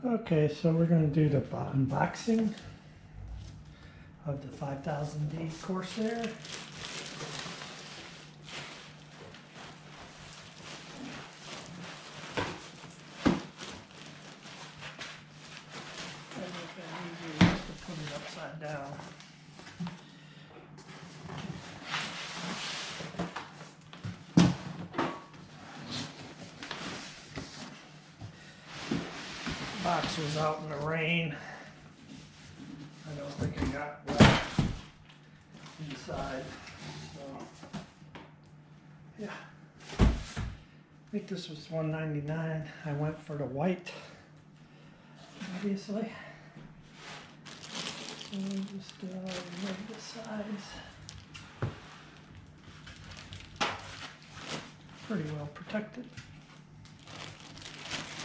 Okay, so we're going to do the unboxing of the 5000D Corsair. That would have been easier just to put it upside down. Box was out in the rain. I don't think it got wet inside. So yeah, I think this was $199. I went for the white, obviously. So we'll just remove the sides. Pretty well protected.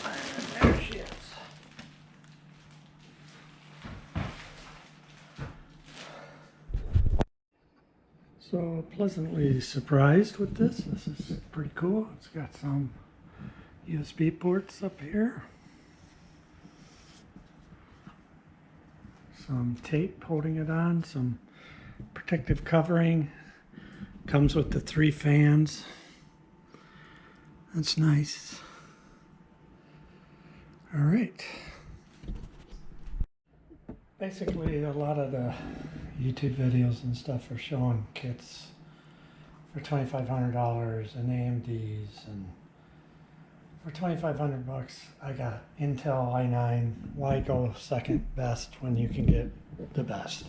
And there she is. So pleasantly surprised with this. This is pretty cool. It's got some USB ports up here. Some tape holding it on, some protective covering. Comes with the 3 fans. That's nice. All right. Basically, a lot of the YouTube videos and stuff are showing kits for $2,500 and AMDs, and for $2,500 I got Intel i9. Why go second best when you can get the best?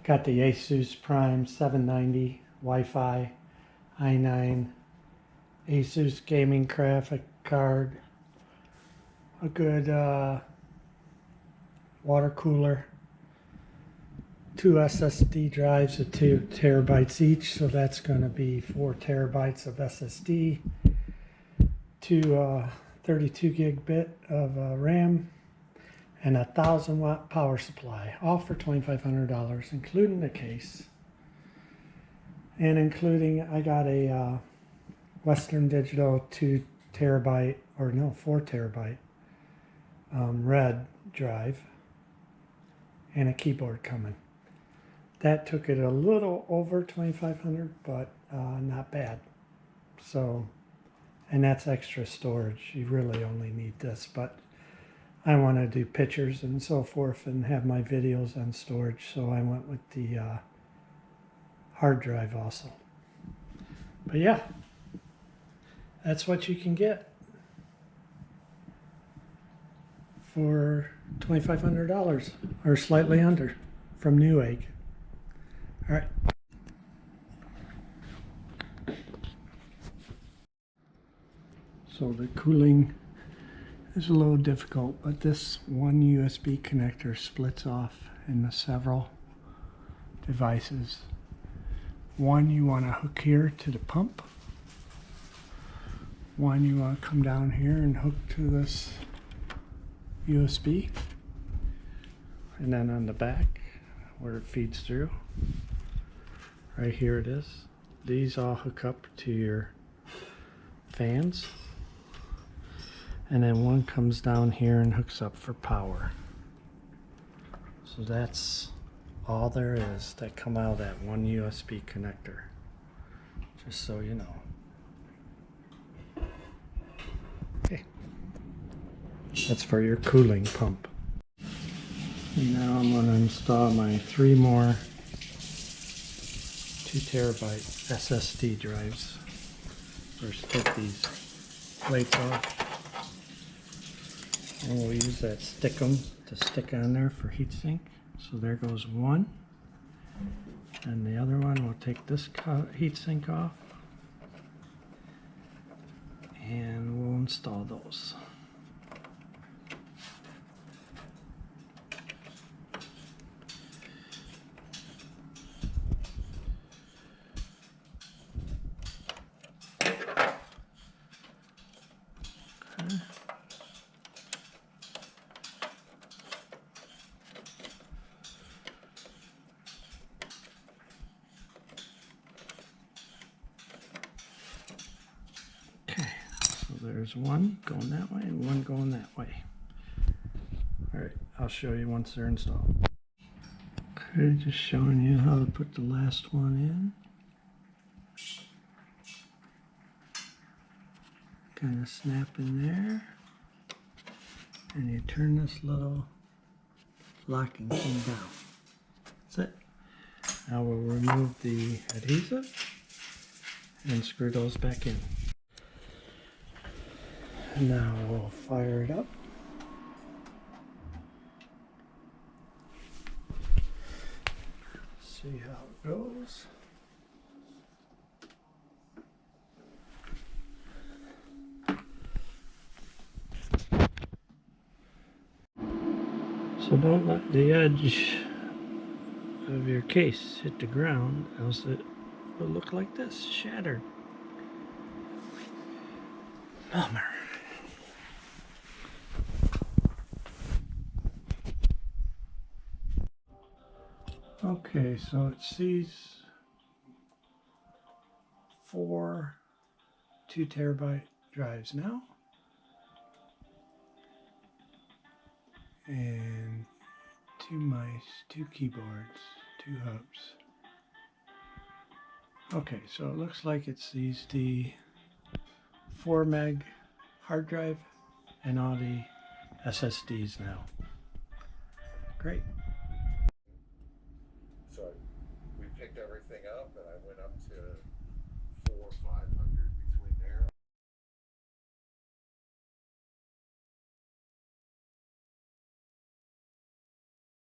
Got the Asus Prime 790 Wi-Fi i9, Asus gaming graphic card, a good water cooler, 2 SSD drives of 2 terabytes each, so that's going to be 4 terabytes of SSD, 2 32 gig bit of RAM, and a 1000-watt power supply, all for $2,500, including the case, and including I got a Western Digital 4 terabyte red drive, and a keyboard coming. That took it a little over $2,500, but not bad. So, and that's extra storage. You really only need this, but I want to do pictures and so forth and have my videos on storage, so I went with the hard drive also. But yeah, that's what you can get for $2,500 or slightly under from Newegg. All right. So the cooling is a little difficult, but this one USB connector splits off into several devices. One you want to hook here to the pump. One you want to come down here and hook to this USB. And then on the back, where it feeds through, right here it is. These all hook up to your fans. And then one comes down here and hooks up for power. So that's all there is that come out of that one USB connector. Just so you know. Okay. That's for your cooling pump. And now I'm going to install my 3 more 2 terabyte SSD drives. First, get these plates off. And we'll use that stickum to stick on there for heatsink. So there goes one. And the other one, we'll take this heatsink off. And we'll install those. There's one going that way and one going that way. show you once they're installed. Okay, just showing you how to put the last one in. Kind of snap in there, and you turn this little locking thing down. That's it. Now we'll remove the adhesive and screw those back in. Now we'll fire it up. See how it goes. So don't let the edge of your case hit the ground, else it will look like this, shattered. Bummer. Okay, so it sees 4 2TB drives now, and 2 mice, 2 keyboards, 2 hubs. Okay, so it looks like it sees the 4 meg hard drive and all the SSDs now. Great. So we picked everything up and I went up to 4 or 5